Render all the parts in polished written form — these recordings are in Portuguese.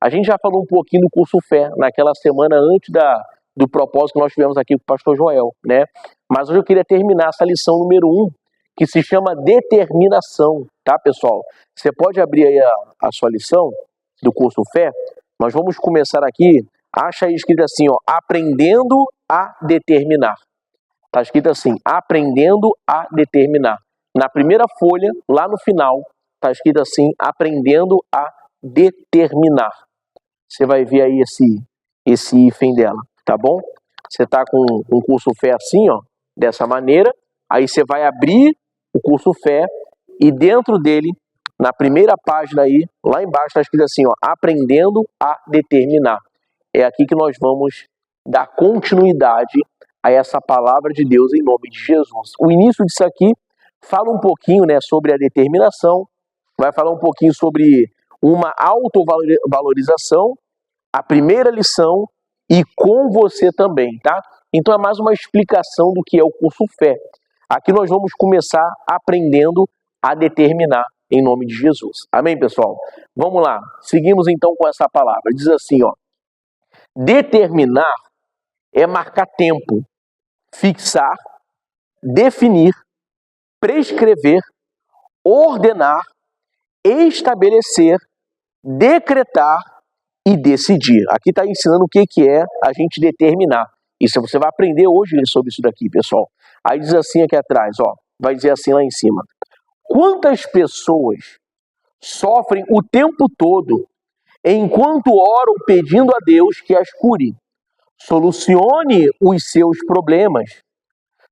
A gente já falou um pouquinho do curso Fé, naquela semana antes do propósito que nós tivemos aqui com o pastor Joel, né? Mas hoje eu queria terminar essa lição número 1, que se chama determinação, tá, pessoal? Você pode abrir aí a sua lição do curso Fé. Nós vamos começar aqui, acha aí escrito assim, ó, aprendendo a determinar. Tá escrito assim, aprendendo a determinar. Na primeira folha, lá no final, tá escrito assim, aprendendo a determinar. Você vai ver aí esse hífen dela, tá bom? Você tá com um curso Fé assim, ó, dessa maneira, aí você vai abrir o curso Fé e dentro dele, na primeira página aí, lá embaixo tá escrito assim, ó, aprendendo a determinar. É aqui que nós vamos dar continuidade a essa palavra de Deus em nome de Jesus. O início disso aqui fala um pouquinho, né, sobre a determinação, vai falar um pouquinho sobre uma autovalorização, a primeira lição e com você também, tá? Então é mais uma explicação do que é o curso Fé. Aqui nós vamos começar aprendendo a determinar em nome de Jesus. Amém, pessoal? Vamos lá. Seguimos então com essa palavra. Diz assim, ó. Determinar é marcar tempo, fixar, definir, prescrever, ordenar, estabelecer, decretar e decidir. Aqui está ensinando o que é a gente determinar. Isso você vai aprender hoje sobre isso daqui, pessoal. Aí diz assim aqui atrás, ó, vai dizer assim lá em cima. Quantas pessoas sofrem o tempo todo enquanto oram pedindo a Deus que as cure, solucione os seus problemas,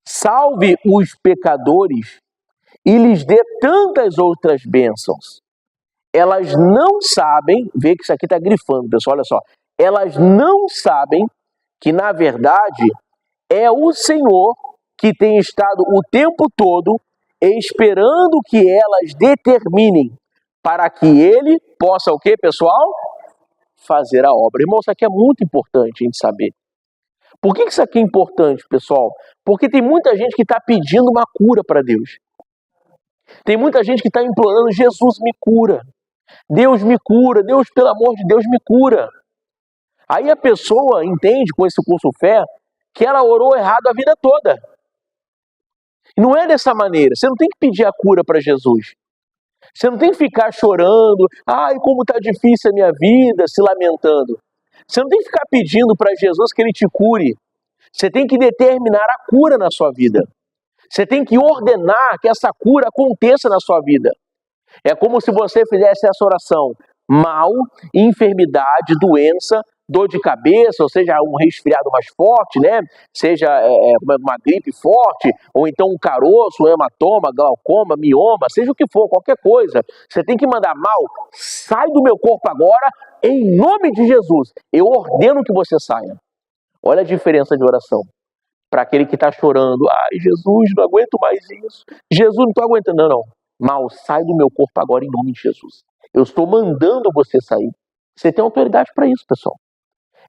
salve os pecadores e lhes dê tantas outras bênçãos. Elas não sabem, vê que isso aqui está grifando, pessoal, olha só. Elas não sabem que, na verdade, é o Senhor que tem estado o tempo todo esperando que elas determinem para que Ele possa o quê, pessoal? Fazer a obra. Irmão, isso aqui é muito importante a gente saber. Por que isso aqui é importante, pessoal? Porque tem muita gente que está pedindo uma cura para Deus. Tem muita gente que está implorando, Jesus me cura. Deus me cura, Deus, pelo amor de Deus, me cura. Aí a pessoa entende com esse curso Fé que ela orou errado a vida toda. E não é dessa maneira. Você não tem que pedir a cura para Jesus. Você não tem que ficar chorando, ai, como está difícil a minha vida, se lamentando. Você não tem que ficar pedindo para Jesus que Ele te cure. Você tem que determinar a cura na sua vida. Você tem que ordenar que essa cura aconteça na sua vida. É como se você fizesse essa oração. Mal, enfermidade, doença, dor de cabeça, ou seja, um resfriado mais forte, né? Seja uma gripe forte, ou então um caroço, um hematoma, glaucoma, mioma, seja o que for, qualquer coisa. Você tem que mandar mal, sai do meu corpo agora, em nome de Jesus. Eu ordeno que você saia. Olha a diferença de oração. Para aquele que está chorando, ai Jesus, não aguento mais isso. Jesus, não estou aguentando, não. Mal, sai do meu corpo agora em nome de Jesus. Eu estou mandando você sair. Você tem autoridade para isso, pessoal.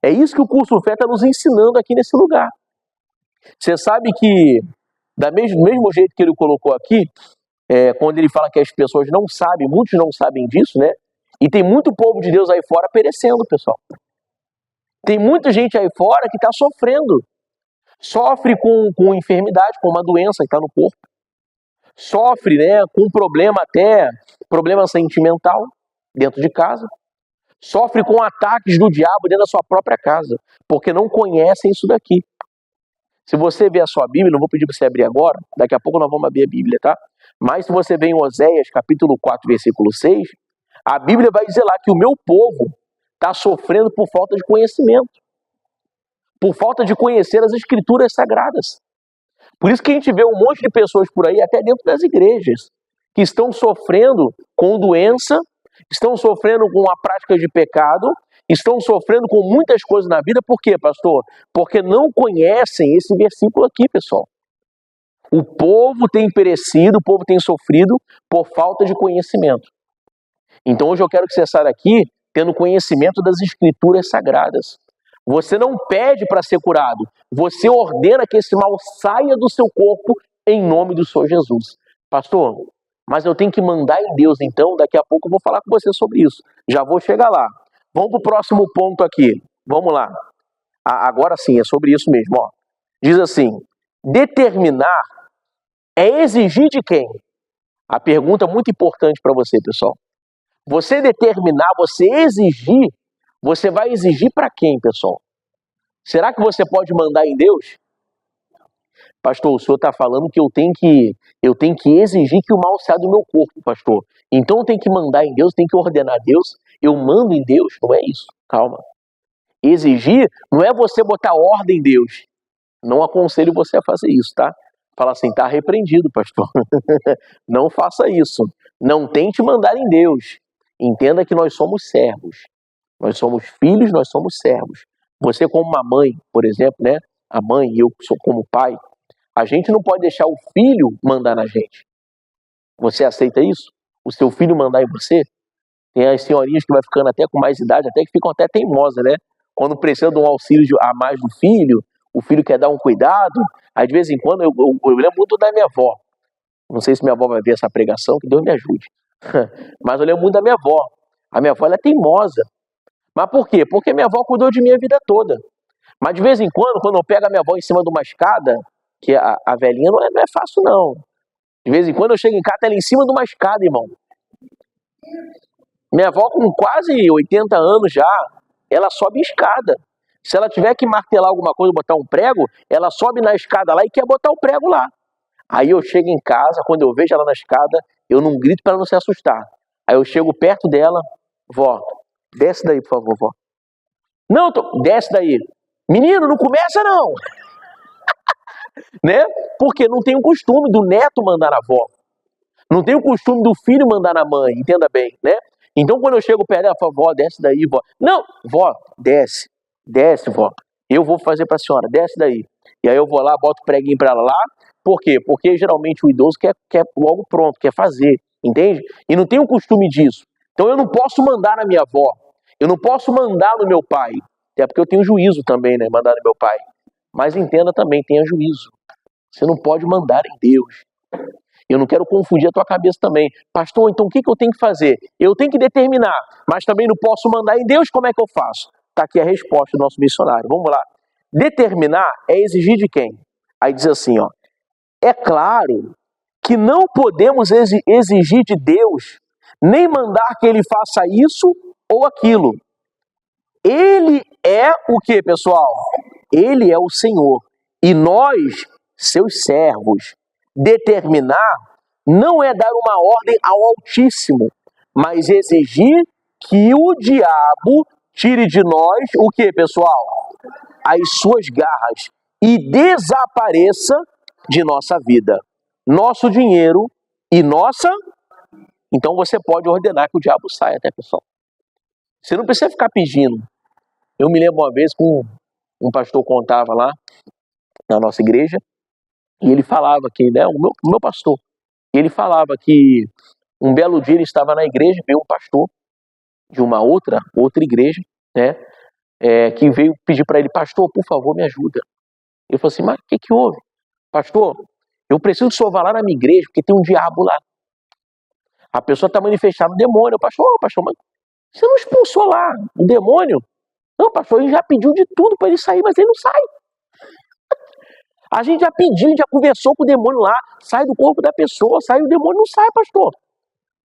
É isso que o curso Fé está nos ensinando aqui nesse lugar. Você sabe que, do mesmo jeito que ele colocou aqui, quando ele fala que as pessoas não sabem, muitos não sabem disso, né? E tem muito povo de Deus aí fora perecendo, pessoal. Tem muita gente aí fora que está sofrendo. Sofre com enfermidade, com uma doença que está no corpo. Sofre, né, com problema sentimental dentro de casa. Sofre com ataques do diabo dentro da sua própria casa, porque não conhecem isso daqui. Se você ver a sua Bíblia, não vou pedir para você abrir agora, daqui a pouco nós vamos abrir a Bíblia, tá? Mas se você ver em Oséias, capítulo 4, versículo 6, a Bíblia vai dizer lá que o meu povo está sofrendo por falta de conhecimento, por falta de conhecer as Escrituras Sagradas. Por isso que a gente vê um monte de pessoas por aí, até dentro das igrejas, que estão sofrendo com doença, estão sofrendo com a prática de pecado, estão sofrendo com muitas coisas na vida. Por quê, pastor? Porque não conhecem esse versículo aqui, pessoal. O povo tem perecido, o povo tem sofrido por falta de conhecimento. Então hoje eu quero que você saia daqui tendo conhecimento das Escrituras Sagradas. Você não pede para ser curado, você ordena que esse mal saia do seu corpo em nome do Senhor Jesus. Pastor, mas eu tenho que mandar em Deus, então daqui a pouco eu vou falar com você sobre isso. Já vou chegar lá. Vamos para o próximo ponto aqui. Vamos lá. Agora sim, é sobre isso mesmo. Ó. Diz assim, determinar é exigir de quem? A pergunta é muito importante para você, pessoal. Você determinar, você exigir, você vai exigir para quem, pessoal? Será que você pode mandar em Deus? Pastor, o senhor está falando que eu tenho que exigir que o mal saia do meu corpo, pastor. Então eu tenho que mandar em Deus, tenho que ordenar a Deus. Eu mando em Deus? Não é isso. Calma. Exigir não é você botar ordem em Deus. Não aconselho você a fazer isso, tá? Fala assim, tá repreendido, pastor. Não faça isso. Não tente mandar em Deus. Entenda que nós somos servos. Nós somos filhos, nós somos servos. Você como uma mãe, por exemplo, né? A mãe e eu sou como pai. A gente não pode deixar o filho mandar na gente. Você aceita isso? O seu filho mandar em você? Tem as senhorinhas que vai ficando até com mais idade, até que ficam até teimosas, né? Quando precisa de um auxílio a mais do filho, o filho quer dar um cuidado. Aí de vez em quando, eu lembro muito da minha avó. Não sei se minha avó vai ver essa pregação, que Deus me ajude. Mas eu lembro muito da minha avó. A minha avó, ela é teimosa. Mas por quê? Porque minha avó cuidou de mim a vida toda. Mas de vez em quando eu pego a minha avó em cima de uma escada, que a velhinha não é fácil, não. De vez em quando eu chego em casa, ela é em cima de uma escada, irmão. Minha avó, com quase 80 anos já, ela sobe escada. Se ela tiver que martelar alguma coisa, botar um prego, ela sobe na escada lá e quer botar o prego lá. Aí eu chego em casa, quando eu vejo ela na escada, eu não grito para ela não se assustar. Aí eu chego perto dela, vó, desce daí, por favor, vó. Não, desce daí. Menino, não começa não. Né? Porque não tem o costume do neto mandar na avó. Não tem o costume do filho mandar na mãe, entenda bem, né? Então quando eu chego perto dela, eu falo, vó, desce daí, vó. Não, vó, desce, vó. Eu vou fazer para a senhora, desce daí. E aí eu vou lá, boto o preguinho para ela lá. Por quê? Porque geralmente o idoso quer logo pronto, quer fazer, entende? E não tem o costume disso. Então eu não posso mandar na minha avó. Eu não posso mandar no meu pai. Até porque eu tenho juízo também, né? Mandar no meu pai. Mas entenda também, tenha juízo. Você não pode mandar em Deus. Eu não quero confundir a tua cabeça também. Pastor, então o que eu tenho que fazer? Eu tenho que determinar, mas também não posso mandar em Deus, como é que eu faço? Está aqui a resposta do nosso missionário. Vamos lá. Determinar é exigir de quem? Aí diz assim, ó. É claro que não podemos exigir de Deus, nem mandar que Ele faça isso ou aquilo. Ele é o que, pessoal? Ele é o Senhor. E nós, seus servos. Determinar não é dar uma ordem ao Altíssimo, mas exigir que o diabo tire de nós o que, pessoal? As suas garras e desapareça de nossa vida, nosso dinheiro e nossa... Então você pode ordenar que o diabo saia, até, pessoal. Você não precisa ficar pedindo. Eu me lembro uma vez que um pastor contava lá na nossa igreja, e ele falava que, né, o meu pastor, ele falava que um belo dia ele estava na igreja, veio um pastor de uma outra igreja, né, que veio pedir para ele, pastor, por favor, me ajuda. Ele falou assim, mas o que houve? Pastor, eu preciso que o senhor vá lá na minha igreja, porque tem um diabo lá. A pessoa está manifestando um demônio. Pastor, mas você não expulsou lá o demônio? Não, pastor, ele já pediu de tudo para ele sair, mas ele não sai. A gente já pediu, já conversou com o demônio lá, sai do corpo da pessoa, sai, o demônio não sai, pastor.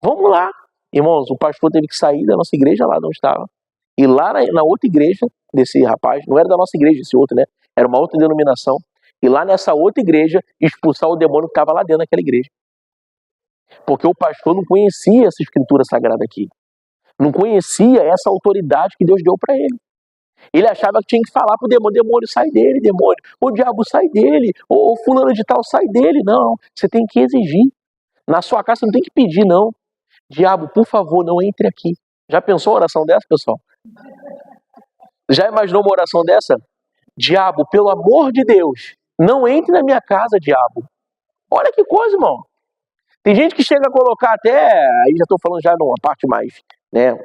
Vamos lá. Irmãos, o pastor teve que sair da nossa igreja lá de onde estava. E lá na outra igreja desse rapaz, não era da nossa igreja esse outro, né? Era uma outra denominação. E lá nessa outra igreja, expulsar o demônio que estava lá dentro daquela igreja. Porque o pastor não conhecia essa escritura sagrada aqui. Não conhecia essa autoridade que Deus deu para ele. Ele achava que tinha que falar pro demônio sai dele, demônio, o diabo sai dele, ou fulano de tal sai dele. Não, você tem que exigir. Na sua casa você não tem que pedir, não. Diabo, por favor, não entre aqui. Já pensou uma oração dessa, pessoal? Já imaginou uma oração dessa? Diabo, pelo amor de Deus, não entre na minha casa, diabo. Olha que coisa, irmão. Tem gente que chega a colocar até, aí já estou falando já numa parte mais, né?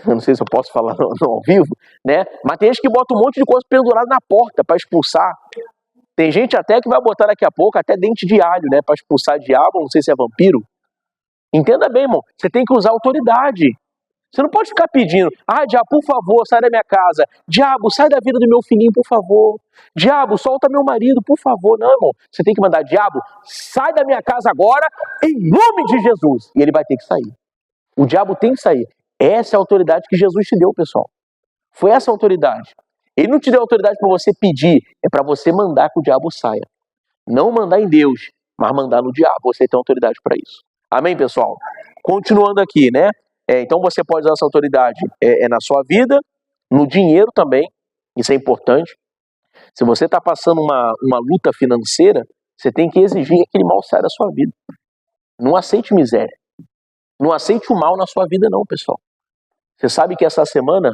Eu não sei se eu posso falar não, ao vivo, né? Mas tem gente que bota um monte de coisa pendurada na porta para expulsar. Tem gente até que vai botar daqui a pouco até dente de alho, né? Para expulsar diabo, não sei se é vampiro. Entenda bem, irmão. Você tem que usar autoridade. Você não pode ficar pedindo, diabo, por favor, sai da minha casa. Diabo, sai da vida do meu filhinho, por favor. Diabo, solta meu marido, por favor. Não, irmão, você tem que mandar, diabo, sai da minha casa agora, em nome de Jesus. E ele vai ter que sair. O diabo tem que sair. Essa é a autoridade que Jesus te deu, pessoal. Foi essa a autoridade. Ele não te deu autoridade para você pedir, é para você mandar que o diabo saia. Não mandar em Deus, mas mandar no diabo. Você tem autoridade para isso. Amém, pessoal? Continuando aqui, né? Então você pode usar essa autoridade na sua vida, no dinheiro também, isso é importante. Se você está passando uma luta financeira, você tem que exigir que aquele mal saia da sua vida. Não aceite miséria. Não aceite o mal na sua vida não, pessoal. Você sabe que essa semana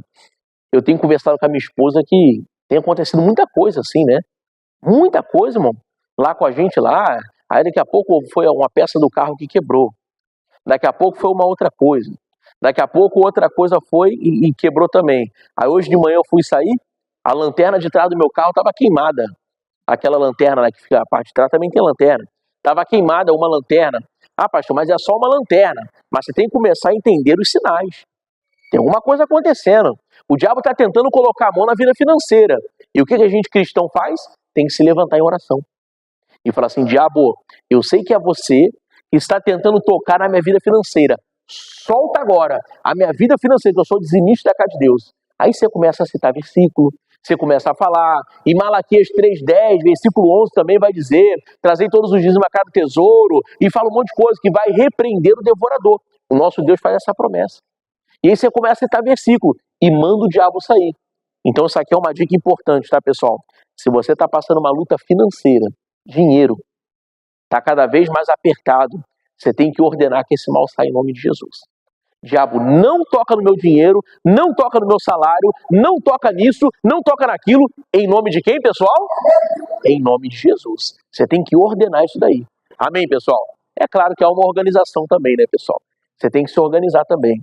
eu tenho conversado com a minha esposa que tem acontecido muita coisa assim, né? Muita coisa, irmão. Lá com a gente lá, aí daqui a pouco foi uma peça do carro que quebrou. Daqui a pouco foi uma outra coisa. Daqui a pouco outra coisa foi e quebrou também. Aí hoje de manhã eu fui sair, a lanterna de trás do meu carro estava queimada. Aquela lanterna lá que fica a parte de trás também tem lanterna. Estava queimada uma lanterna. Pastor, mas é só uma lanterna. Mas você tem que começar a entender os sinais. Tem alguma coisa acontecendo. O diabo está tentando colocar a mão na vida financeira. E o que a gente cristão faz? Tem que se levantar em oração. E falar assim, diabo, eu sei que é você que está tentando tocar na minha vida financeira. Solta agora a minha vida financeira, que eu sou dizimista da casa de Deus. Aí você começa a citar versículo, você começa a falar, e Malaquias 3:10, versículo 11 também vai dizer, trazei todos os dias uma cara do tesouro, e fala um monte de coisa que vai repreender o devorador. O nosso Deus faz essa promessa. E aí você começa a citar versículo, e manda o diabo sair. Então isso aqui é uma dica importante, tá, pessoal? Se você está passando uma luta financeira, dinheiro, está cada vez mais apertado, você tem que ordenar que esse mal saia em nome de Jesus. Diabo, não toca no meu dinheiro, não toca no meu salário, não toca nisso, não toca naquilo. Em nome de quem, pessoal? Em nome de Jesus. Você tem que ordenar isso daí. Amém, pessoal? É claro que há uma organização também, né, pessoal? Você tem que se organizar também.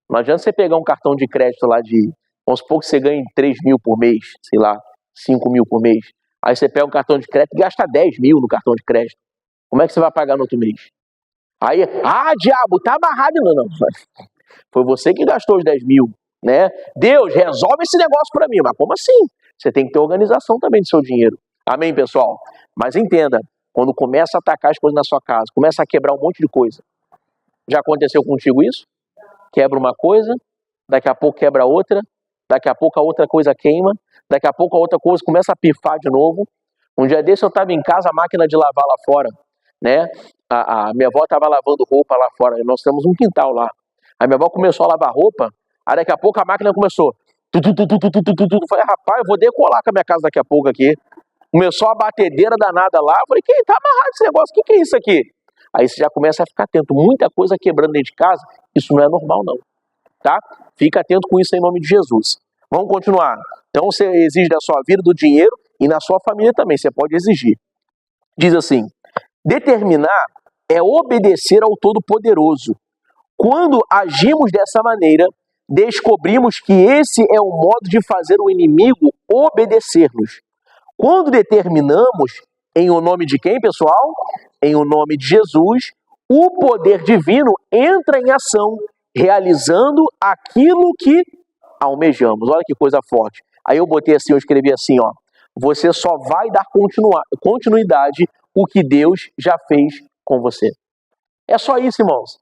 Não adianta você pegar um cartão de crédito lá de, vamos supor que você ganhe 3 mil por mês, sei lá, 5 mil por mês. Aí você pega um cartão de crédito e gasta 10 mil no cartão de crédito. Como é que você vai pagar no outro mês? Aí, diabo, tá amarrado. Não. Foi você que gastou os 10 mil, né? Deus, resolve esse negócio para mim. Mas como assim? Você tem que ter organização também do seu dinheiro. Amém, pessoal? Mas entenda, quando começa a atacar as coisas na sua casa, começa a quebrar um monte de coisa. Já aconteceu contigo isso? Quebra uma coisa, daqui a pouco quebra outra, daqui a pouco a outra coisa queima, daqui a pouco a outra coisa começa a pifar de novo. Um dia desse eu estava em casa, a máquina de lavar lá fora, né? A minha avó estava lavando roupa lá fora, nós temos um quintal lá. A minha avó começou a lavar roupa, aí daqui a pouco a máquina começou. Falei, rapaz, eu vou decolar com a minha casa daqui a pouco aqui. Começou a batedeira danada lá, falei, quem tá amarrado esse negócio? O que é isso aqui? Aí você já começa a ficar atento, muita coisa quebrando dentro de casa, isso não é normal não, tá? Fica atento com isso em nome de Jesus. Vamos continuar. Então você exige da sua vida, do dinheiro e na sua família também, você pode exigir. Diz assim, determinar é obedecer ao Todo-Poderoso. Quando agimos dessa maneira, descobrimos que esse é o modo de fazer o inimigo obedecer-nos. Quando determinamos, em o nome de quem, pessoal? Em o nome de Jesus, o poder divino entra em ação, realizando aquilo que almejamos. Olha que coisa forte. Aí eu botei assim, eu escrevi assim, ó. Você só vai dar continuidade o que Deus já fez com você. É só isso, irmãos.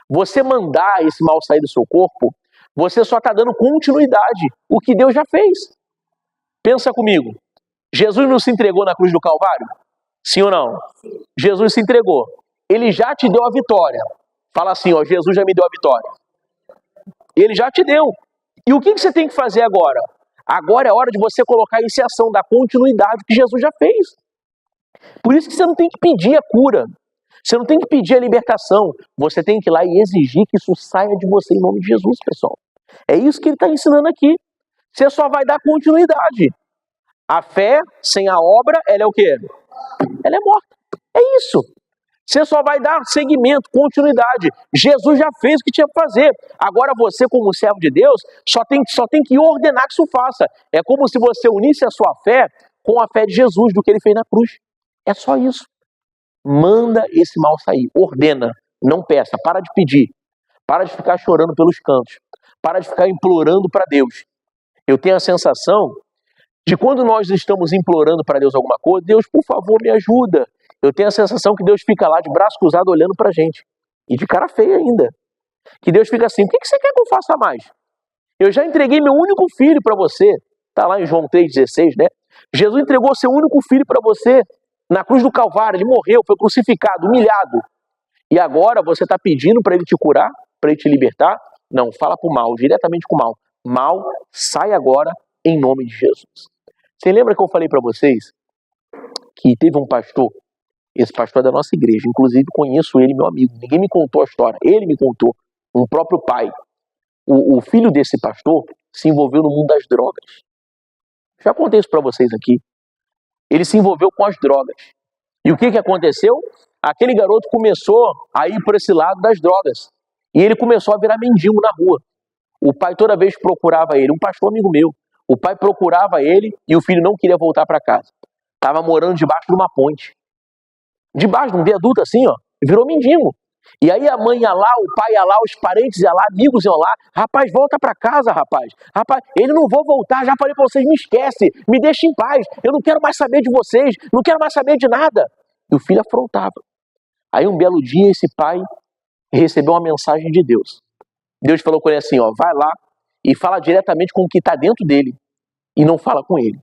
Você mandar esse mal sair do seu corpo, você só está dando continuidade o que Deus já fez. Pensa comigo. Jesus não se entregou na cruz do Calvário? Sim ou não? Jesus se entregou. Ele já te deu a vitória. Fala assim, ó, Jesus já me deu a vitória. Ele já te deu. E o que você tem que fazer agora? Agora é hora de você colocar isso em ação, da continuidade que Jesus já fez. Por isso que você não tem que pedir a cura. Você não tem que pedir a libertação. Você tem que ir lá e exigir que isso saia de você em nome de Jesus, pessoal. É isso que ele está ensinando aqui. Você só vai dar continuidade. A fé sem a obra, ela é o quê? Ela é morta. É isso. Você só vai dar seguimento, continuidade. Jesus já fez o que tinha que fazer. Agora você, como servo de Deus, só tem que ordenar que isso faça. É como se você unisse a sua fé com a fé de Jesus, do que ele fez na cruz. É só isso. Manda esse mal sair. Ordena. Não peça. Para de pedir. Para de ficar chorando pelos cantos. Para de ficar implorando para Deus. Eu tenho a sensação de quando nós estamos implorando para Deus alguma coisa, Deus, por favor, me ajuda. Eu tenho a sensação que Deus fica lá de braço cruzado olhando para a gente. E de cara feia ainda. Que Deus fica assim, o que você quer que eu faça mais? Eu já entreguei meu único filho para você. Está lá em João 3,16, né? Jesus entregou seu único filho para você na cruz do Calvário. Ele morreu, foi crucificado, humilhado. E agora você está pedindo para ele te curar, para ele te libertar? Não, fala para o mal, diretamente com o mal. Mal, sai agora em nome de Jesus. Você lembra que eu falei para vocês que teve um pastor, esse pastor é da nossa igreja, inclusive conheço ele, meu amigo, ninguém me contou a história, ele me contou, um próprio pai. O filho desse pastor se envolveu no mundo das drogas. Já contei isso para vocês aqui. Ele se envolveu com as drogas. E o que aconteceu? Aquele garoto começou a ir por esse lado das drogas. E ele começou a virar mendigo na rua. O pai toda vez procurava ele, um pastor amigo meu. O pai procurava ele e o filho não queria voltar para casa. Estava morando debaixo de uma ponte. Debaixo de um viaduto assim, ó. Virou mendigo. E aí a mãe ia lá, o pai ia lá, os parentes iam lá, amigos iam lá. Rapaz, volta para casa, rapaz. Rapaz, ele não vou voltar, já falei para vocês, me esquece, me deixa em paz. Eu não quero mais saber de vocês, não quero mais saber de nada. E o filho afrontava. Aí um belo dia esse pai recebeu uma mensagem de Deus. Deus falou com ele assim, ó, vai lá e fala diretamente com o que está dentro dele e não fala com ele.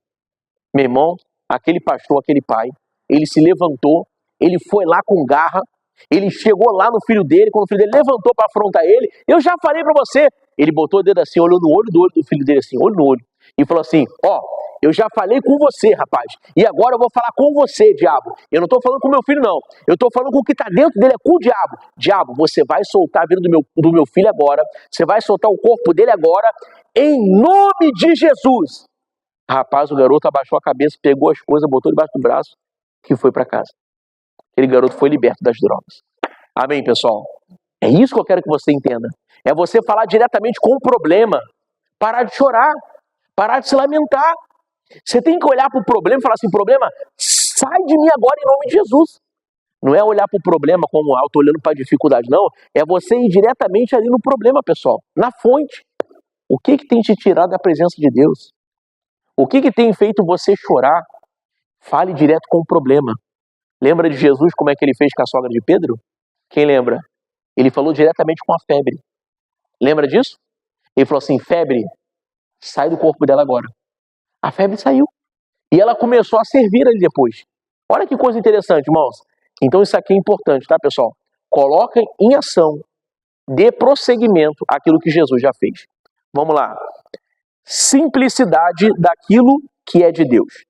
Meu irmão, aquele pastor, aquele pai, ele se levantou, ele foi lá com garra, ele chegou lá no filho dele, quando o filho dele levantou para afrontar ele, eu já falei para você, ele botou o dedo assim, olhou no olho do filho dele assim, olho no olho, e falou assim, ó, eu já falei com você, rapaz, e agora eu vou falar com você, diabo. Eu não estou falando com meu filho, não. Eu estou falando com o que está dentro dele, é com o diabo. Diabo, você vai soltar a vida do meu filho agora, você vai soltar o corpo dele agora, em nome de Jesus. Rapaz, o garoto abaixou a cabeça, pegou as coisas, botou debaixo do braço e foi para casa. Aquele garoto foi liberto das drogas. Amém, pessoal? É isso que eu quero que você entenda. É você falar diretamente com o problema. Parar de chorar. Parar de se lamentar. Você tem que olhar para o problema e falar assim, problema, sai de mim agora em nome de Jesus. Não é olhar para o problema como, eu estou olhando para a dificuldade, não. É você ir diretamente ali no problema, pessoal. Na fonte. O que tem te tirado da presença de Deus? O que tem feito você chorar? Fale direto com o problema. Lembra de Jesus, como é que ele fez com a sogra de Pedro? Quem lembra? Ele falou diretamente com a febre. Lembra disso? Ele falou assim, febre, sai do corpo dela agora. A febre saiu. E ela começou a servir ali depois. Olha que coisa interessante, irmãos. Então isso aqui é importante, tá, pessoal? Coloca em ação, dê prosseguimento àquilo que Jesus já fez. Vamos lá. Simplicidade daquilo que é de Deus.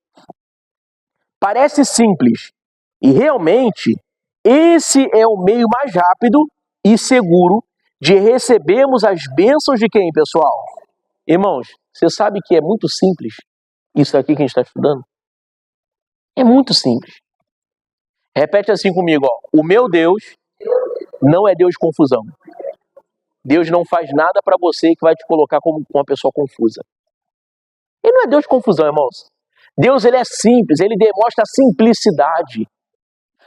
Parece simples. E realmente, esse é o meio mais rápido e seguro de recebermos as bênçãos de quem, pessoal? Irmãos, você sabe que é muito simples isso aqui que a gente está estudando? É muito simples. Repete assim comigo, ó. O meu Deus não é Deus de confusão. Deus não faz nada para você que vai te colocar como uma pessoa confusa. Ele não é Deus de confusão, irmãos. Deus, ele é simples, ele demonstra simplicidade.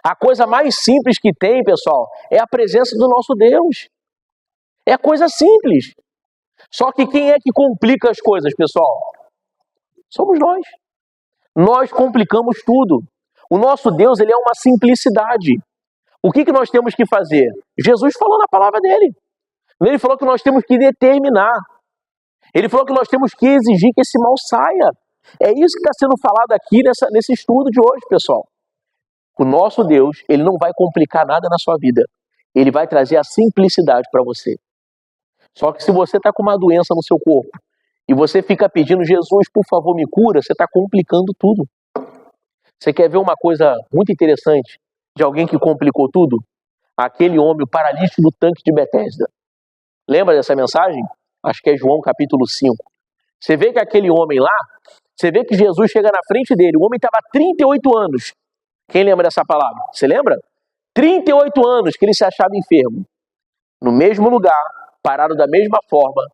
A coisa mais simples que tem, pessoal, é a presença do nosso Deus. É coisa simples. Só que quem é que complica as coisas, pessoal? Somos nós. Nós complicamos tudo. O nosso Deus, ele é uma simplicidade. O que nós temos que fazer? Jesus falou na palavra dele. Ele falou que nós temos que determinar. Ele falou que nós temos que exigir que esse mal saia. É isso que está sendo falado aqui nesse estudo de hoje, pessoal. O nosso Deus, ele não vai complicar nada na sua vida. Ele vai trazer a simplicidade para você. Só que se você está com uma doença no seu corpo e você fica pedindo, Jesus, por favor, me cura, você está complicando tudo. Você quer ver uma coisa muito interessante de alguém que complicou tudo? Aquele homem, o paralítico do tanque de Betesda. Lembra dessa mensagem? Acho que é João capítulo 5. Você vê que aquele homem lá, você vê que Jesus chega na frente dele, o homem estava há 38 anos. Quem lembra dessa palavra? Você lembra? 38 anos que ele se achava enfermo. No mesmo lugar, parado da mesma forma.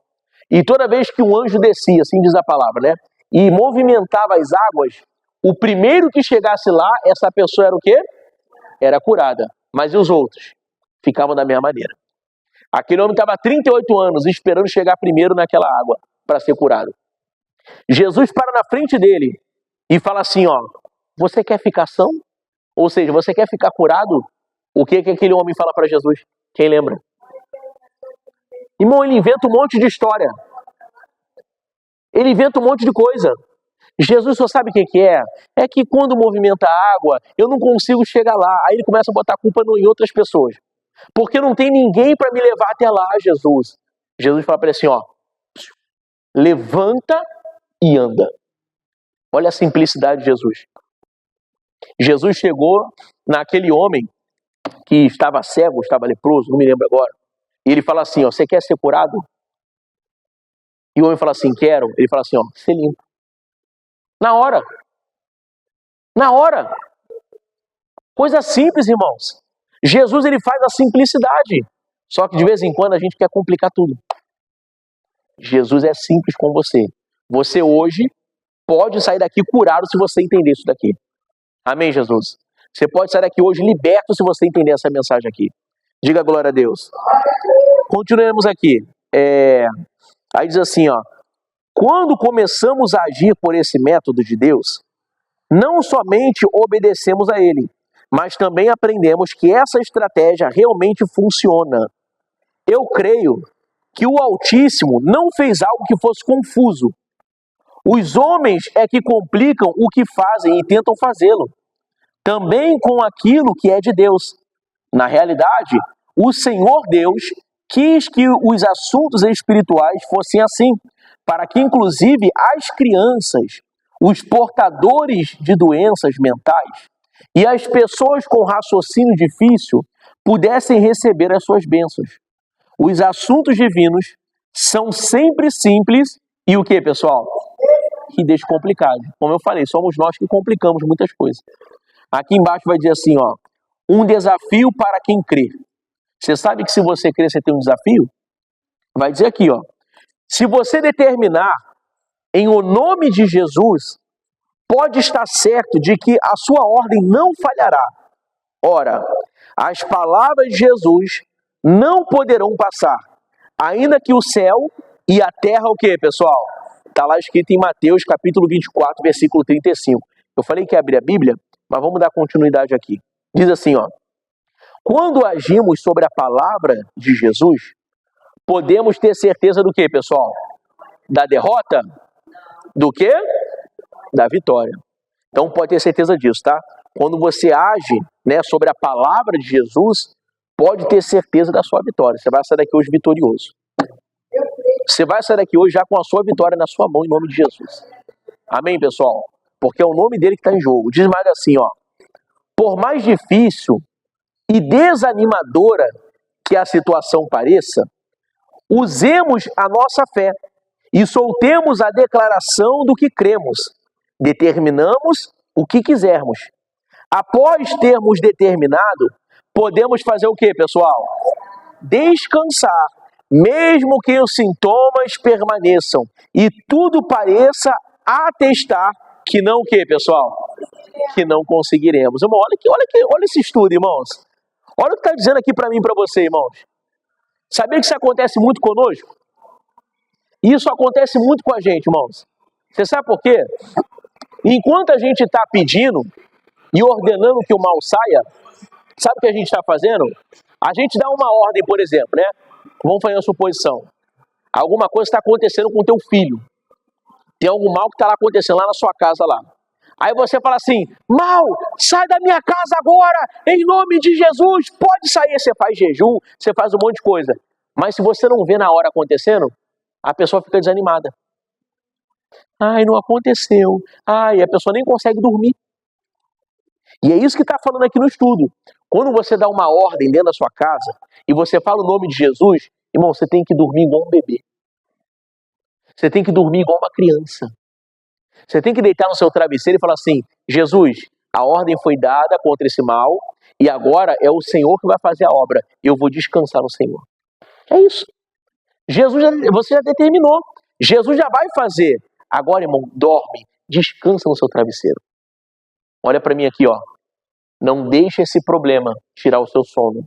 E toda vez que um anjo descia, assim diz a palavra, né? E movimentava as águas, o primeiro que chegasse lá, essa pessoa era o quê? Era curada. Mas e os outros? Ficavam da mesma maneira. Aquele homem estava há 38 anos esperando chegar primeiro naquela água para ser curado. Jesus para na frente dele e fala assim, ó, você quer ficar são? Ou seja, você quer ficar curado? O que aquele homem fala para Jesus? Quem lembra? Irmão, ele inventa um monte de história. Ele inventa um monte de coisa. Jesus só sabe o que é? É que quando movimenta a água, eu não consigo chegar lá. Aí ele começa a botar a culpa em outras pessoas. Porque não tem ninguém para me levar até lá, Jesus. Jesus fala para ele assim, ó, levanta e anda. Olha a simplicidade de Jesus. Jesus chegou naquele homem que estava cego, estava leproso, não me lembro agora. E ele fala assim, ó, você quer ser curado? E o homem fala assim, quero. Ele fala assim, ó, ser limpo. Na hora. Na hora. Coisa simples, irmãos. Jesus, ele faz a simplicidade. Só que de vez em quando a gente quer complicar tudo. Jesus é simples com você. Você hoje pode sair daqui curado se você entender isso daqui. Amém, Jesus? Você pode sair daqui hoje liberto se você entender essa mensagem aqui. Diga glória a Deus. Continuemos aqui. Aí diz assim, ó. Quando começamos a agir por esse método de Deus, não somente obedecemos a Ele, mas também aprendemos que essa estratégia realmente funciona. Eu creio que o Altíssimo não fez algo que fosse confuso. Os homens é que complicam o que fazem e tentam fazê-lo. Também com aquilo que é de Deus. Na realidade, o Senhor Deus quis que os assuntos espirituais fossem assim, para que inclusive as crianças, os portadores de doenças mentais e as pessoas com raciocínio difícil pudessem receber as suas bênçãos. Os assuntos divinos são sempre simples e o que, pessoal? E descomplicados. Como eu falei, somos nós que complicamos muitas coisas. Aqui embaixo vai dizer assim, ó, um desafio para quem crê. Você sabe que se você crer, você tem um desafio? Vai dizer aqui, ó, se você determinar em o nome de Jesus, pode estar certo de que a sua ordem não falhará. Ora, as palavras de Jesus não poderão passar, ainda que o céu e a terra, o que, pessoal? Está lá escrito em Mateus capítulo 24, versículo 35. Eu falei que ia abrir a Bíblia, mas vamos dar continuidade aqui. Diz assim, ó, quando agimos sobre a palavra de Jesus, podemos ter certeza do que, pessoal? Da derrota? Do quê? Da vitória. Então pode ter certeza disso, tá? Quando você age, né, sobre a palavra de Jesus, pode ter certeza da sua vitória. Você vai sair daqui hoje vitorioso. Você vai sair daqui hoje já com a sua vitória na sua mão, em nome de Jesus. Amém, pessoal? Porque é o nome dele que está em jogo. Diz mais assim, ó. Por mais difícil e desanimadora que a situação pareça, usemos a nossa fé e soltemos a declaração do que cremos. Determinamos o que quisermos. Após termos determinado, podemos fazer o que, pessoal? Descansar, mesmo que os sintomas permaneçam e tudo pareça atestar que não o que, pessoal? Que não conseguiremos. Irmão, olha esse estudo, irmãos. Olha o que está dizendo aqui para mim e para você, irmãos. Sabia que isso acontece muito conosco? Isso acontece muito com a gente, irmãos. Você sabe por quê? Enquanto a gente está pedindo e ordenando que o mal saia, sabe o que a gente está fazendo? A gente dá uma ordem, por exemplo, né? Vamos fazer uma suposição. Alguma coisa está acontecendo com o teu filho. Tem algum mal que está lá acontecendo lá na sua casa lá. Aí você fala assim, mal, sai da minha casa agora, em nome de Jesus, pode sair. Você faz jejum, você faz um monte de coisa. Mas se você não vê na hora acontecendo, a pessoa fica desanimada. Ai, não aconteceu. Ai, a pessoa nem consegue dormir. E é isso que está falando aqui no estudo. Quando você dá uma ordem dentro da sua casa e você fala o nome de Jesus, irmão, você tem que dormir igual um bebê. Você tem que dormir igual uma criança. Você tem que deitar no seu travesseiro e falar assim, Jesus, a ordem foi dada contra esse mal e agora é o Senhor que vai fazer a obra. Eu vou descansar no Senhor. É isso. Você já determinou. Jesus já vai fazer. Agora, irmão, dorme, descansa no seu travesseiro. Olha para mim aqui, ó. Não deixe esse problema tirar o seu sono.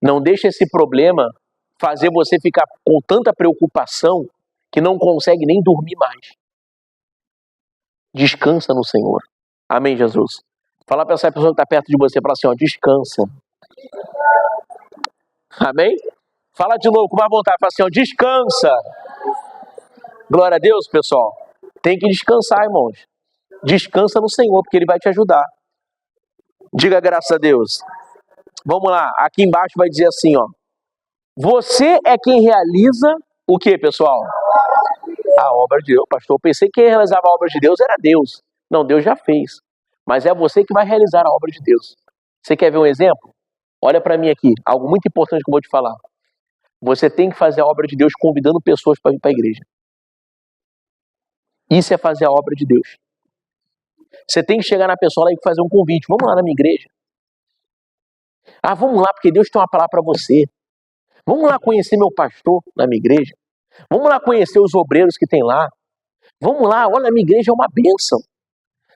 Não deixe esse problema fazer você ficar com tanta preocupação que não consegue nem dormir mais. Descansa no Senhor. Amém, Jesus? Fala para essa pessoa que está perto de você, fala assim, ó, descansa. Amém? Fala de novo com mais vontade, fala assim, ó, descansa. Glória a Deus, pessoal. Tem que descansar, irmãos. Descansa no Senhor, porque Ele vai te ajudar. Diga graças a Deus. Vamos lá, aqui embaixo vai dizer assim, ó. Você é quem realiza o que, pessoal? A obra de Deus. Pastor, eu pensei que quem realizava a obra de Deus era Deus. Não, Deus já fez. Mas é você que vai realizar a obra de Deus. Você quer ver um exemplo? Olha para mim aqui, algo muito importante que eu vou te falar. Você tem que fazer a obra de Deus convidando pessoas para vir para a igreja. Isso é fazer a obra de Deus. Você tem que chegar na pessoa lá e fazer um convite. Vamos lá na minha igreja. Ah, vamos lá, porque Deus tem uma palavra para você. Vamos lá conhecer meu pastor na minha igreja. Vamos lá conhecer os obreiros que tem lá. Vamos lá, olha, a minha igreja é uma bênção.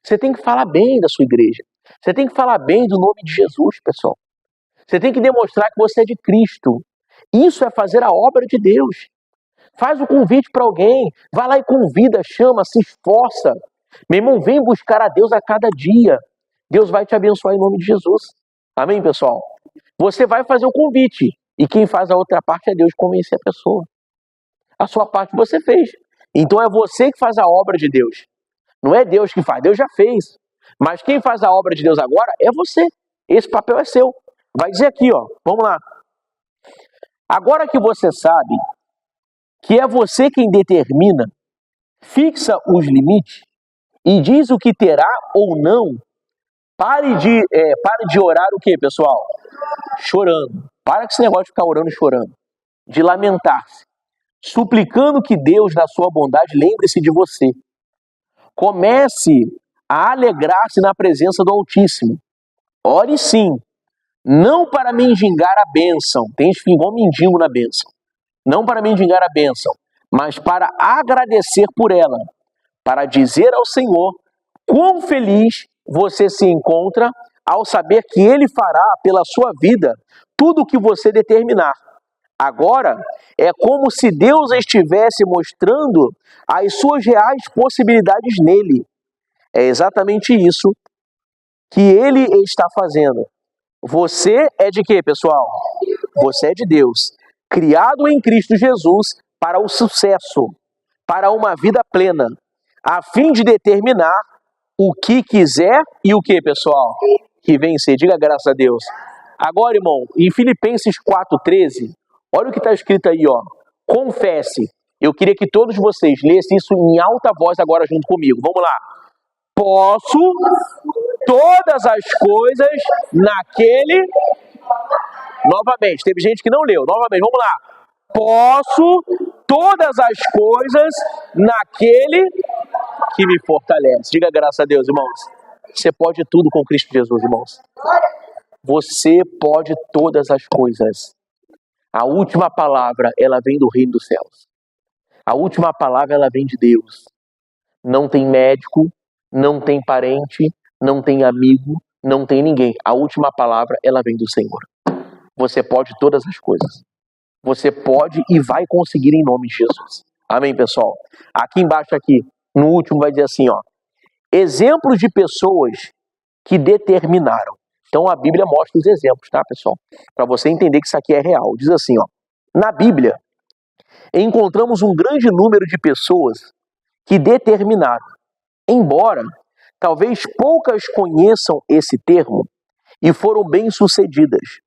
Você tem que falar bem da sua igreja. Você tem que falar bem do nome de Jesus, pessoal. Você tem que demonstrar que você é de Cristo. Isso é fazer a obra de Deus. Faz o convite para alguém. Vai lá e convida, chama, se esforça. Meu irmão, vem buscar a Deus a cada dia. Deus vai te abençoar em nome de Jesus. Amém, pessoal? Você vai fazer o convite. E quem faz a outra parte é Deus convencer a pessoa. A sua parte você fez. Então é você que faz a obra de Deus. Não é Deus que faz, Deus já fez. Mas quem faz a obra de Deus agora é você. Esse papel é seu. Vai dizer aqui, ó. Vamos lá. Agora que você sabe que é você quem determina, fixa os limites e diz o que terá ou não, pare de orar o quê, pessoal? Chorando. Para com esse negócio de ficar orando e chorando. De lamentar-se. Suplicando que Deus, na sua bondade, lembre-se de você. Comece a alegrar-se na presença do Altíssimo. Ore sim, não para mendigar a bênção. Tem gente que fica igual mendigo na bênção. Não para mendigar a bênção, mas para agradecer por ela. Para dizer ao Senhor quão feliz você se encontra ao saber que Ele fará pela sua vida tudo o que você determinar. Agora, é como se Deus estivesse mostrando as suas reais possibilidades nele. É exatamente isso que Ele está fazendo. Você é de quê, pessoal? Você é de Deus. Criado em Cristo Jesus para o sucesso, para uma vida plena, a fim de determinar o que quiser e o que, pessoal? Que vencer. Diga graças a Deus. Agora, irmão, em Filipenses 4,13, olha o que está escrito aí, ó. Confesse. Eu queria que todos vocês lessem isso em alta voz agora junto comigo. Vamos lá. Posso todas as coisas naquele... Novamente, teve gente que não leu. Novamente, vamos lá. Posso todas as coisas naquele que me fortalece. Diga graças a Deus, irmãos. Você pode tudo com Cristo Jesus, irmãos. Você pode todas as coisas. A última palavra, ela vem do reino dos céus. A última palavra, ela vem de Deus. Não tem médico, não tem parente, não tem amigo, não tem ninguém. A última palavra, ela vem do Senhor. Você pode todas as coisas. Você pode e vai conseguir em nome de Jesus. Amém, pessoal? Aqui embaixo, aqui, no último, vai dizer assim, ó. Exemplos de pessoas que determinaram. Então a Bíblia mostra os exemplos, tá, pessoal? Para você entender que isso aqui é real. Diz assim, ó. Na Bíblia, encontramos um grande número de pessoas que determinaram. Embora talvez poucas conheçam esse termo e foram bem-sucedidas.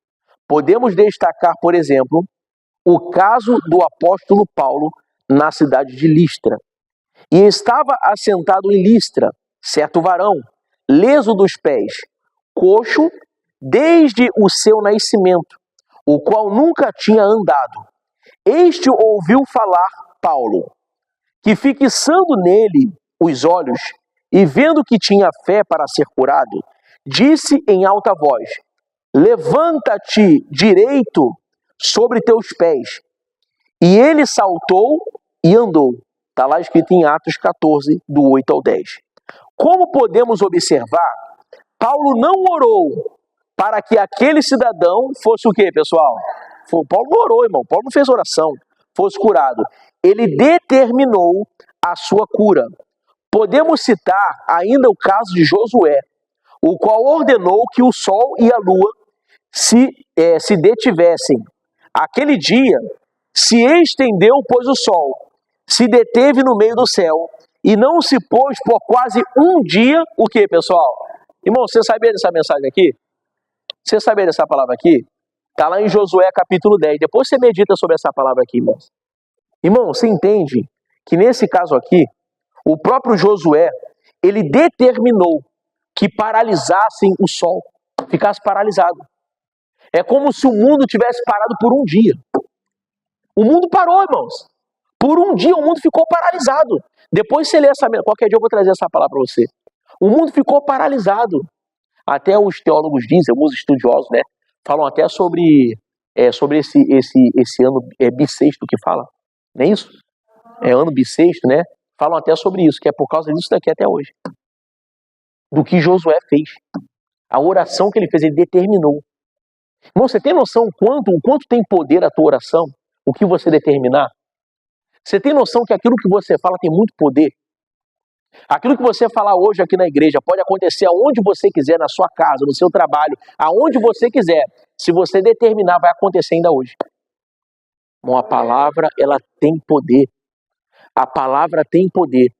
Podemos destacar, por exemplo, o caso do apóstolo Paulo na cidade de Listra. E estava assentado em Listra, certo varão, leso dos pés, coxo desde o seu nascimento, o qual nunca tinha andado. Este ouviu falar Paulo, que fixando nele os olhos e vendo que tinha fé para ser curado, disse em alta voz: levanta-te direito sobre teus pés. E ele saltou e andou. Está lá escrito em Atos 14, do 8 ao 10. Como podemos observar, Paulo não orou para que aquele cidadão fosse o quê, pessoal? Paulo não orou, irmão. Paulo não fez oração. Fosse curado. Ele determinou a sua cura. Podemos citar ainda o caso de Josué, o qual ordenou que o sol e a lua se detivessem. Aquele dia se estendeu, pois o sol se deteve no meio do céu e não se pôs por quase um dia. O que, pessoal? Irmão, você sabia dessa mensagem aqui? Você sabia dessa palavra aqui? Está lá em Josué capítulo 10. Depois você medita sobre essa palavra aqui, irmãos. Irmão, você entende que nesse caso aqui, o próprio Josué, ele determinou que paralisassem o sol, ficasse paralisado. É como se o mundo tivesse parado por um dia. O mundo parou, irmãos. Por um dia o mundo ficou paralisado. Depois você lê qualquer dia eu vou trazer essa palavra para você. O mundo ficou paralisado. Até os teólogos dizem, alguns estudiosos, né, falam até sobre esse ano bissexto que fala. Não é isso? É ano bissexto, né? Falam até sobre isso, que é por causa disso daqui até hoje. Do que Josué fez. A oração que ele fez, ele determinou. Irmão, você tem noção o quanto tem poder a tua oração? O que você determinar? Você tem noção que aquilo que você fala tem muito poder? Aquilo que você falar hoje aqui na igreja pode acontecer aonde você quiser, na sua casa, no seu trabalho, aonde você quiser. Se você determinar, vai acontecer ainda hoje. Bom, a palavra, ela tem poder. A palavra tem poder.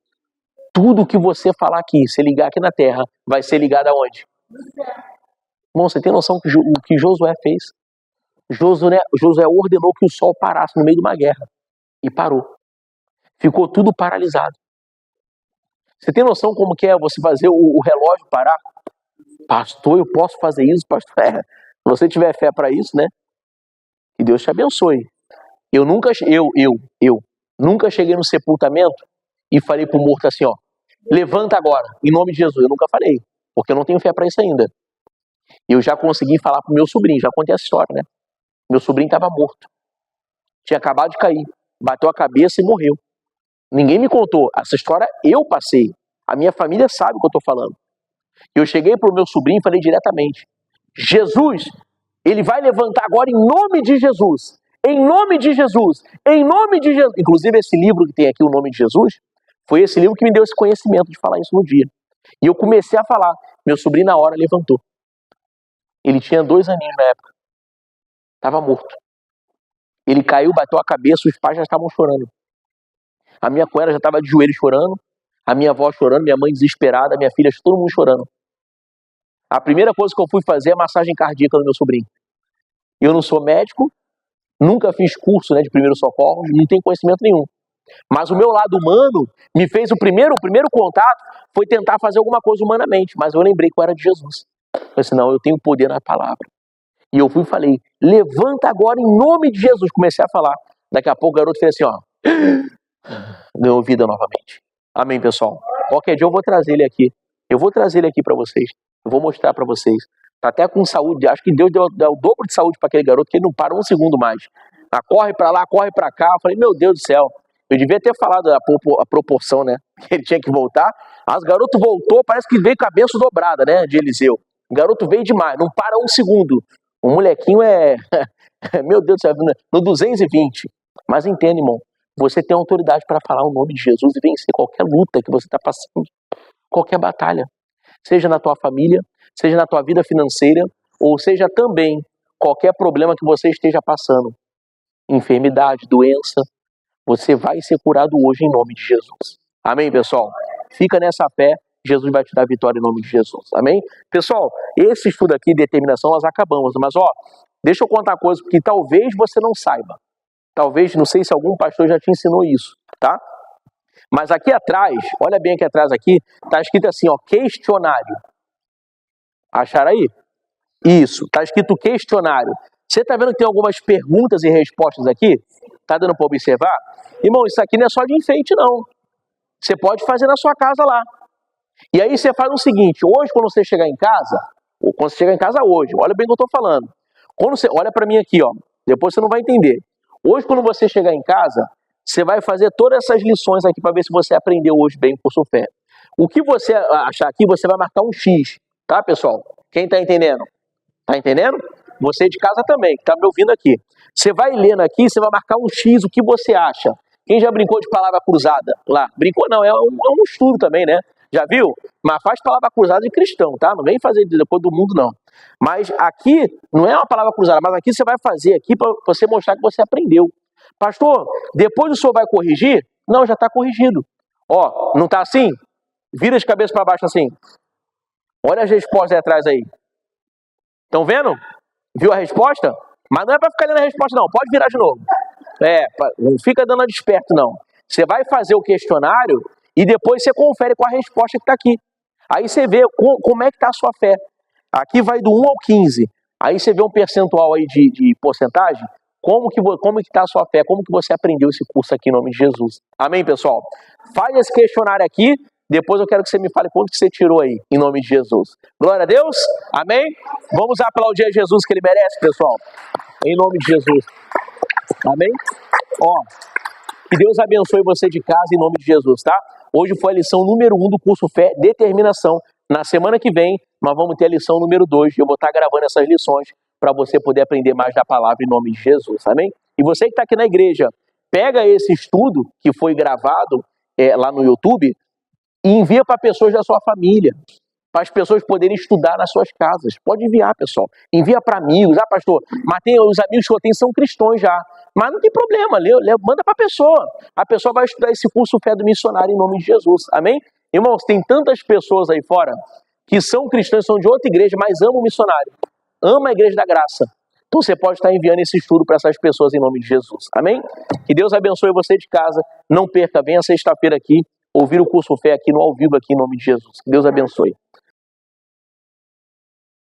Tudo que você falar aqui, se ligar aqui na terra, vai ser ligado aonde? Irmão, você tem noção que o que Josué fez? Josué ordenou que o sol parasse no meio de uma guerra. E parou. Ficou tudo paralisado. Você tem noção como que é você fazer o relógio parar? Pastor, eu posso fazer isso, pastor? Se você tiver fé para isso, né? Que Deus te abençoe. Eu nunca cheguei no sepultamento e falei pro morto assim, ó, levanta agora, em nome de Jesus. Eu nunca falei, porque eu não tenho fé para isso ainda. Eu já consegui falar pro meu sobrinho, já contei essa história, né? Meu sobrinho estava morto. Tinha acabado de cair, bateu a cabeça e morreu. Ninguém me contou. Essa história eu passei. A minha família sabe o que eu estou falando. Eu cheguei pro meu sobrinho e falei diretamente, Jesus, ele vai levantar agora em nome de Jesus. Em nome de Jesus. Em nome de Jesus. Inclusive esse livro que tem aqui, o nome de Jesus, foi esse livro que me deu esse conhecimento de falar isso no dia. E eu comecei a falar. Meu sobrinho na hora levantou. Ele tinha 2 aninhos na época. Estava morto. Ele caiu, bateu a cabeça, os pais já estavam chorando. A minha cunhada já estava de joelho chorando, a minha avó chorando, minha mãe desesperada, minha filha, todo mundo chorando. A primeira coisa que eu fui fazer é massagem cardíaca no meu sobrinho. Eu não sou médico, nunca fiz curso, né, de primeiros socorros, não tenho conhecimento nenhum. Mas o meu lado humano me fez o primeiro contato foi tentar fazer alguma coisa humanamente, mas eu lembrei que eu era de Jesus. Eu falei assim, não, eu tenho poder na palavra. E eu fui e falei, levanta agora em nome de Jesus. Comecei a falar. Daqui a pouco o garoto fez assim, ó, ganhou vida novamente. Amém, pessoal? Qualquer dia eu vou trazer ele aqui. Eu vou trazer ele aqui para vocês. Eu vou mostrar para vocês. Tá até com saúde. Acho que Deus deu o dobro de saúde para aquele garoto, que ele não para um segundo mais. Corre para lá, corre para cá. Eu falei, meu Deus do céu. Eu devia ter falado a proporção, né? Que ele tinha que voltar. Mas o garoto voltou, parece que veio com a benção dobrada, né? De Eliseu. O garoto veio demais, não para um segundo. O molequinho meu Deus do céu, no 220. Mas entende, irmão. Você tem autoridade para falar o nome de Jesus e vencer qualquer luta que você está passando, qualquer batalha. Seja na tua família, seja na tua vida financeira, ou seja também qualquer problema que você esteja passando. Enfermidade, doença, você vai ser curado hoje em nome de Jesus. Amém, pessoal? Fica nessa fé, Jesus vai te dar vitória em nome de Jesus. Amém? Pessoal, esse estudo aqui, determinação, nós acabamos. Mas, deixa eu contar uma coisa que talvez você não saiba. Talvez, não sei se algum pastor já te ensinou isso, tá? Mas aqui atrás, olha bem aqui atrás aqui, tá escrito assim, questionário. Acharam aí? Isso, tá escrito questionário. Você tá vendo que tem algumas perguntas e respostas aqui? Tá dando para observar? Irmão, isso aqui não é só de enfeite, não. Você pode fazer na sua casa lá. E aí você faz o seguinte, hoje quando você chegar em casa, ou quando você chegar em casa hoje, olha bem o que eu tô falando. Quando você, olha para mim aqui, depois você não vai entender. Hoje, quando você chegar em casa, você vai fazer todas essas lições aqui para ver se você aprendeu hoje bem por sua fé. O que você achar aqui, você vai marcar um X, tá, pessoal? Quem está entendendo? Tá entendendo? Você de casa também, que tá me ouvindo aqui. Você vai lendo aqui, você vai marcar um X, o que você acha. Quem já brincou de palavra cruzada lá? Brincou não, é um estudo também, né? Já viu? Mas faz palavra cruzada de cristão, tá? Não vem fazer depois do mundo, não. Mas aqui, não é uma palavra cruzada, mas aqui você vai fazer aqui para você mostrar que você aprendeu. Pastor, depois o senhor vai corrigir? Não, já está corrigido. Ó, não está assim? Vira de cabeça para baixo assim. Olha as respostas aí atrás aí. Estão vendo? Viu a resposta? Mas não é para ficar lendo a resposta, não. Pode virar de novo. Não fica dando a desperto, não. Você vai fazer o questionário e depois você confere com a resposta que está aqui. Aí você vê como é que está a sua fé. Aqui vai do 1 ao 15. Aí você vê um percentual aí de porcentagem. Como que está a sua fé? Como que você aprendeu esse curso aqui em nome de Jesus? Amém, pessoal? Faz esse questionário aqui. Depois eu quero que você me fale quanto que você tirou aí, em nome de Jesus. Glória a Deus. Amém? Vamos aplaudir a Jesus que ele merece, pessoal. Em nome de Jesus. Amém? Ó, que Deus abençoe você de casa em nome de Jesus, tá? Hoje foi a lição número 1 do curso Fé, Determinação. Na semana que vem, nós vamos ter a lição número 2. Eu vou estar gravando essas lições para você poder aprender mais da palavra em nome de Jesus. Amém? E você que está aqui na igreja, pega esse estudo que foi gravado lá no YouTube e envia para pessoas da sua família, para as pessoas poderem estudar nas suas casas. Pode enviar, pessoal. Envia para amigos. Ah, pastor, mas os amigos que eu tenho são cristãos já. Mas não tem problema, manda para a pessoa. A pessoa vai estudar esse curso Fé do Missionário em nome de Jesus. Amém? Irmãos, tem tantas pessoas aí fora que são cristãos, são de outra igreja, mas amam o missionário. Ama a Igreja da Graça. Então você pode estar enviando esse estudo para essas pessoas em nome de Jesus. Amém? Que Deus abençoe você de casa. Não perca, venha sexta-feira aqui, ouvir o curso Fé aqui no ao vivo aqui em nome de Jesus. Que Deus abençoe.